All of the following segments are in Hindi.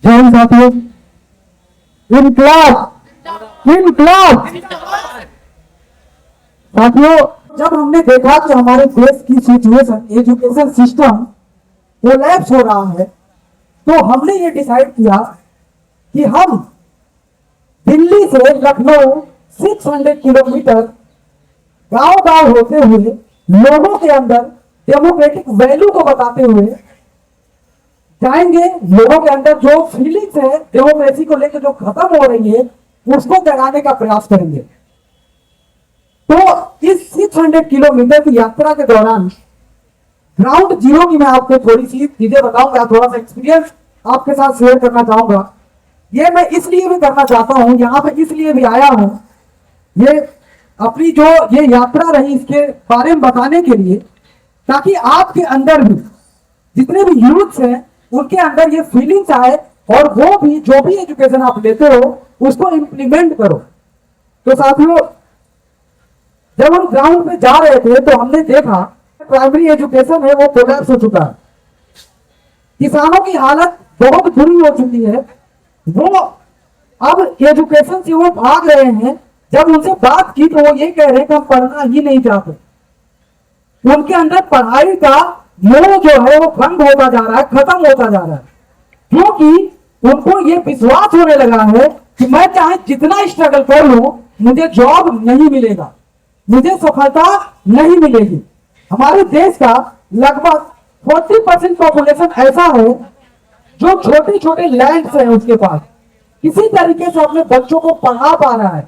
जय हिंद साथियों। इनकलाब इनकलाब। साथियों, जब हमने देखा कि हमारे देश की सिचुएशन, एजुकेशन सिस्टम कोलैप्स हो रहा है, तो हमने ये डिसाइड किया कि हम दिल्ली से लखनऊ 600 किलोमीटर गांव गांव होते हुए लोगों के अंदर डेमोक्रेटिक वैल्यू को बताते हुए जाएंगे। लोगों के अंदर जो फीलिंग्स है डेमोक्रेसी को लेकर जो खत्म हो रही है, उसको जगाने का प्रयास करेंगे। तो इस 600 किलोमीटर की यात्रा के दौरान ग्राउंड जीरो की मैं आपको थोड़ी सी चीजें बताऊंगा, थोड़ा सा एक्सपीरियंस आपके साथ शेयर करना चाहूंगा। ये मैं इसलिए भी करना चाहता हूं, यहां पे इसलिए भी आया हूं, ये अपनी जो ये यात्रा रही इसके बारे में बताने के लिए, ताकि आपके अंदर भी जितने भी यूथ हैं उनके अंदर ये फीलिंग्स आए और वो भी जो भी एजुकेशन आप लेते हो उसको इंप्लीमेंट करो। तो साथियों, जब हम ग्राउंड पे जा रहे थे तो हमने देखा प्राइमरी एजुकेशन है वो कोलैप्स हो चुका है। किसानों की हालत बहुत बुरी हो चुकी है। वो अब एजुकेशन से वो भाग रहे हैं। जब उनसे बात की तो वो ये कह रहे हैं कि हम पढ़ना ही नहीं चाहते। उनके अंदर पढ़ाई का मोह जो है वो भंग होता जा रहा है, खत्म होता जा रहा है, क्योंकि उनको ये विश्वास होने लगा है कि मैं चाहे जितना स्ट्रगल कर लूं मुझे जॉब नहीं मिलेगा, मुझे सफलता नहीं मिलेगी। हमारे देश का लगभग 40% पॉपुलेशन ऐसा है जो छोटे छोटे लैंड्स है उसके पास, किसी तरीके से अपने बच्चों को पढ़ा पा रहा है,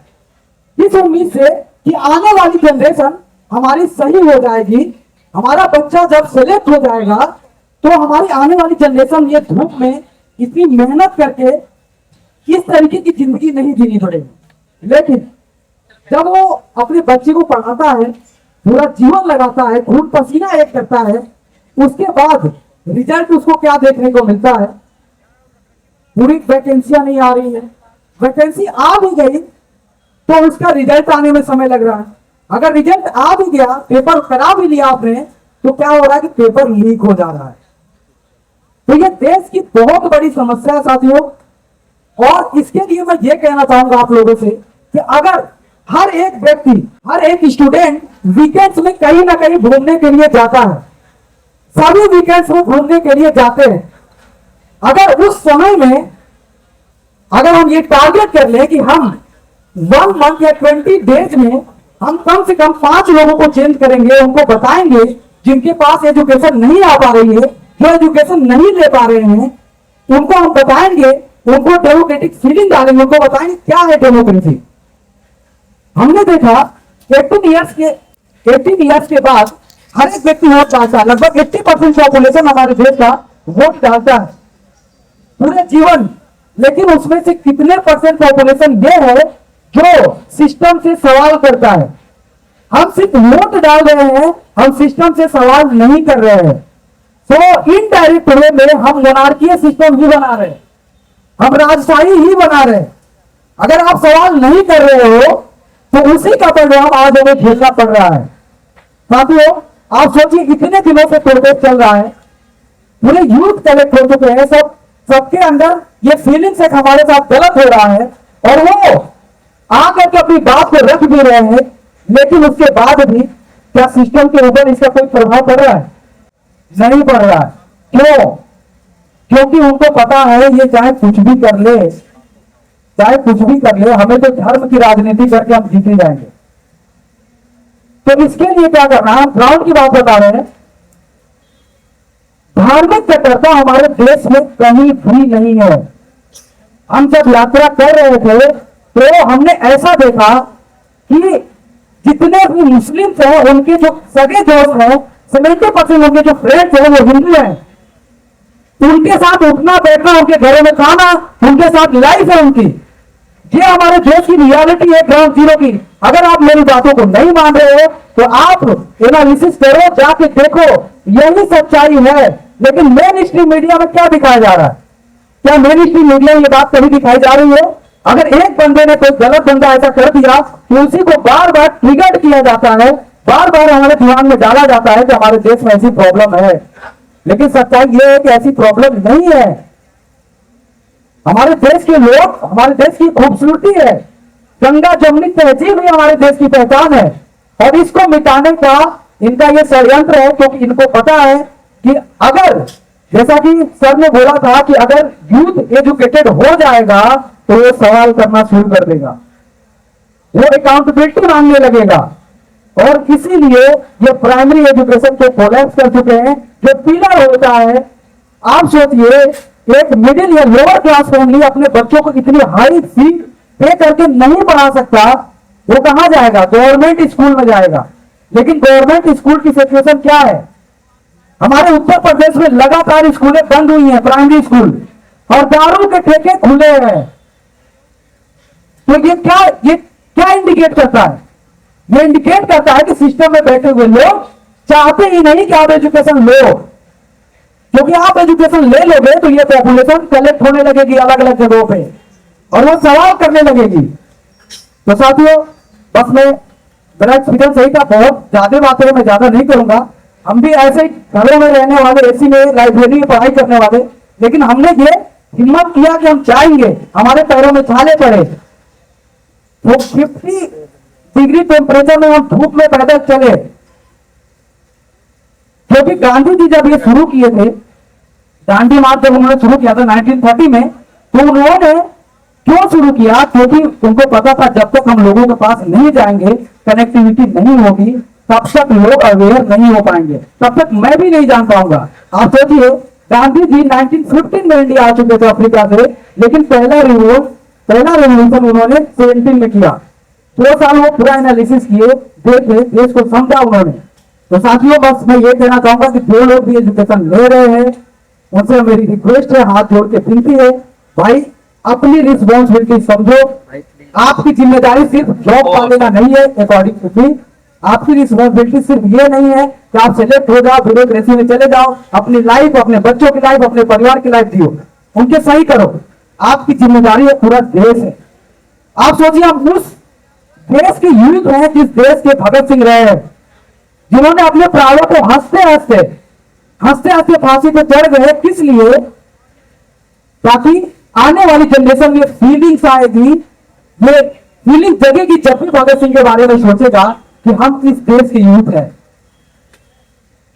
इस उम्मीद से कि आने वाली जनरेशन हमारी सही हो जाएगी। हमारा बच्चा जब सेलेक्ट हो जाएगा तो हमारी आने वाली जनरेशन ये धूप में इतनी मेहनत करके इस तरीके की जिंदगी नहीं जीनी पड़ेगी। लेकिन जब वो अपने बच्चे को पढ़ाता है, पूरा जीवन लगाता है, खून पसीना एक करता है, उसके बाद रिजल्ट उसको क्या देखने को मिलता है? पूरी वैकेंसियां नहीं आ रही है। वैकेंसी आ भी गई तो उसका रिजल्ट आने में समय लग रहा है। अगर रिजल्ट आ भी गया, पेपर करा भी लिया आपने, तो क्या हो रहा है कि पेपर लीक हो जा रहा है। तो ये देश की बहुत बड़ी समस्या है साथियों। और इसके लिए मैं ये कहना चाहूंगा आप लोगों से कि अगर हर एक व्यक्ति, हर एक स्टूडेंट वीकेंड्स में कहीं ना कहीं घूमने के लिए जाता है, सभी वीकेंड्स में घूमने के लिए जाते हैं, अगर उस समय में अगर हम ये टारगेट कर ले कि हम 1 मंथ या 20 डेज में हम कम से कम 5 लोगों को चेंज करेंगे, उनको बताएंगे जिनके पास एजुकेशन नहीं आ पा रही है, जो एजुकेशन नहीं ले पा रहे हैं, उनको हम बताएंगे, उनको डेमोक्रेटिक फीलिंग डालेंगे, उनको बताएंगे क्या है डेमोक्रेसी। हमने देखा 18 ईयर्स के बाद हर एक व्यक्ति वोट डालता है। लगभग 80% पॉपुलेशन हमारे देश का वोट डालता है पूरे जीवन। लेकिन उसमें से कितने परसेंट पॉपुलेशन ये है जो सिस्टम से सवाल करता है? हम सिर्फ वोट डाल रहे हैं, हम सिस्टम से सवाल नहीं कर रहे हैं। तो इनडायरेक्ट वे में हम मोनार्कीय सिस्टम ही बना रहे हैं, हम राजशाही ही बना रहे हैं। अगर आप सवाल नहीं कर रहे हो तो उसी का परिणाम आज हमें झेलना पड़ रहा है। साथियों, आप सोचिए इतने दिनों से प्रोटेस्ट चल रहा है, पूरे यूथ कलेक्ट हो चुके हैं, सबके अंदर ये फीलिंग्स एक हमारे साथ गलत हो रहा है और वो आकर के अपनी बात को रख भी रहे हैं। लेकिन उसके बाद भी क्या सिस्टम के ऊपर इसका कोई प्रभाव पड़ रहा है? नहीं पड़ रहा है। क्यों? क्योंकि उनको पता है ये चाहे कुछ भी कर ले, चाहे कुछ भी कर ले, हमें तो धर्म की राजनीति करके हम जीते जाएंगे। तो इसके लिए क्या करना है? हम ग्राउंड की बात बता रहे हैं। धार्मिक कट्टरता हमारे देश में कहीं भी नहीं है। हम जब यात्रा कर रहे थे तो हमने ऐसा देखा कि जितने भी मुस्लिम्स हैं उनके जो सगे दोस्त हैं, 70% उनके जो फ्रेंड्स हैं वो हिंदू हैं। उनके साथ उठना बैठना, उनके घरों में खाना, उनके साथ लाइफ है उनकी। ये हमारे देश की रियलिटी है ग्राउंड जीरो की। अगर आप मेरी बातों को नहीं मान रहे हो तो आप एनालिसिस करो, जाके देखो, यही सच्चाई है। लेकिन मेन स्ट्रीम मीडिया में क्या दिखाया जा रहा है? क्या मेन स्ट्रीम मीडिया ये बात कभी दिखाई जा रही है? अगर एक बंदे ने कोई गलत बंदा ऐसा कर दिया तो उसी को बार बार ट्रिगर्ड किया जाता है, बार बार हमारे दिमाग में डाला जाता है कि हमारे देश में ऐसी प्रॉब्लम है। लेकिन सच्चाई यह है कि ऐसी प्रॉब्लम नहीं है। हमारे देश के लोग, हमारे देश की खूबसूरती है, गंगा जमुनी तहजीब ही हमारे देश की पहचान है। और इसको मिटाने का इनका ये षड्यंत्र है, क्योंकि इनको पता है कि अगर, जैसा कि सर ने बोला था कि अगर यूथ एजुकेटेड हो जाएगा तो वो सवाल करना शुरू कर देगा, वो अकाउंटेबिलिटी मांगने लगेगा। और इसीलिए ये प्राइमरी एजुकेशन को कोलैप्स कर चुके हैं। जो पिलर होता है, आप सोचिए एक मिडिल या लोअर क्लास फैमिली अपने बच्चों को इतनी हाई फी पे करके नहीं पढ़ा सकता, वो कहां जाएगा? गवर्नमेंट स्कूल में जाएगा। लेकिन गवर्नमेंट स्कूल की सिचुएशन क्या है? हमारे उत्तर प्रदेश में लगातार स्कूलें बंद हुई हैं, प्राइमरी स्कूल, और दारू के ठेके खुले हैं। तो ये क्या इंडिकेट करता है? ये इंडिकेट करता है कि सिस्टम में बैठे हुए लोग चाहते ही नहीं कि आप एजुकेशन लो, क्योंकि आप एजुकेशन ले लोगे तो ये पॉपुलेशन कलेक्ट होने लगेगी अलग अलग जगहों पे, और वो सवाल करने लगेगी। तो साथियों, बस मेरा एक्सपीरियंस सही था, बहुत ज्यादा बातें मैं ज्यादा नहीं करूंगा। हम भी ऐसे घरों में रहने वाले, एसी में लाइब्रेरी में पढ़ाई करने वाले, लेकिन हमने ये हिम्मत किया कि हम चाहेंगे, हमारे पैरों में छाले पड़े, वो 50 डिग्री टेम्परेचर में हम धूप में पैदल चले। क्योंकि गांधी जी जब ये शुरू किए थे, दांडी मार्च जब उन्होंने शुरू किया था 1930 में, तो उन्होंने क्यों शुरू किया? क्योंकि उनको पता था जब तक हम लोगों के पास नहीं जाएंगे, कनेक्टिविटी नहीं होगी, तब तक लोग अवेयर नहीं हो पाएंगे, तब तक मैं भी नहीं जान पाऊंगा। आप सोचिए, गांधी जी 1915 में इंडिया आ चुके थे अफ्रीका से, लेकिन पहला रेवोल्यूशन उन्होंने 17 में किया। 2 साल वो पूरा एनालिसिस किए, देखे, देश को समझा उन्होंने। तो साथियों, बस मैं ये कहना चाहूंगा कि जो लोग भी एजुकेशन ले रहे हैं, उनसे मेरी रिक्वेस्ट है, हाथ जोड़ के विनती है, भाई अपनी रिस्पॉन्सिबिलिटी समझो। आपकी जिम्मेदारी सिर्फ जॉब पाने का नहीं है, अकॉर्डिंग टू मी आपकी रिस्पॉन्सिबिलिटी सिर्फ ये नहीं है कि आप सिलेक्ट हो जाओ, ब्यूरोक्रेसी में चले जाओ, अपनी लाइफ, अपने बच्चों की लाइफ, अपने परिवार की लाइफ जियो, उनके सही करो। आपकी जिम्मेदारी है, पूरा देश है। आप सोचिए, हम उस देश की यूथ है जिस देश के भगत सिंह रहे हैं, जिन्होंने अपने प्राणों को हंसते हंसते फांसी पे चढ़ गए। किस लिए? ताकि आने वाली जनरेशन में फीलिंग्स आएगी, ये फीलिंग जगेगी जब भी भगत सिंह के बारे में सोचेगा कि हम इस देश के यूथ हैं।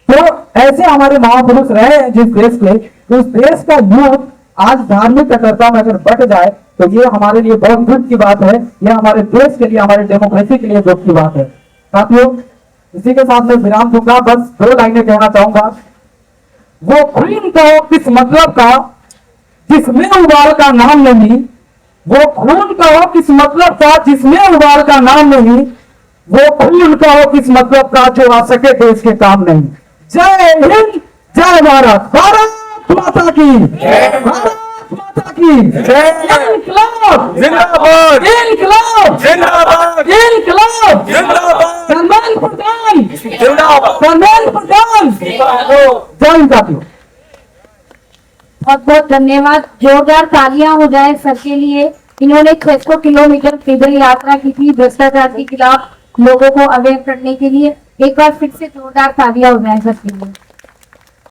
तो ऐसे हमारे महापुरुष रहे हैं जिस देश के, तो उस देश का यूथ आज धार्मिक कट्टरता में अगर बढ़ जाए तो ये हमारे लिए बहुत दुख की बात है, ये हमारे देश के लिए, हमारे डेमोक्रेसी के लिए दुख की बात है। साथियों, इसी के साथ मैं विराम दूंगा। बस 2 लाइनें कहना चाहूंगा। वो खून कहो किस मतलब का जिसमें उबाल का नाम नहीं, वो खून कहो किस मतलब का जिसमें उबाल का नाम नहीं, वो खून कहो किस मतलब का जो आ सके देश के काम नहीं। जय हिंद, जय भारत, भारत माता की, भारत माता की जय। इनकलाब जिंदाबाद, इनकलाब जिंदाबाद, इनकलाब जिंदाबाद, सलमान प्रधान जिंदाबाद, सलमान प्रधान। जय हिंद साथियों। बहुत बहुत धन्यवाद। जोरदार तालियां हो जाए सर के लिए। इन्होंने 600 किलोमीटर पैदल यात्रा की थी भ्रष्टाचार के खिलाफ लोगों को अवेयर करने के लिए। एक बार फिर से जोरदार तालियां हो जाए सर के लिए।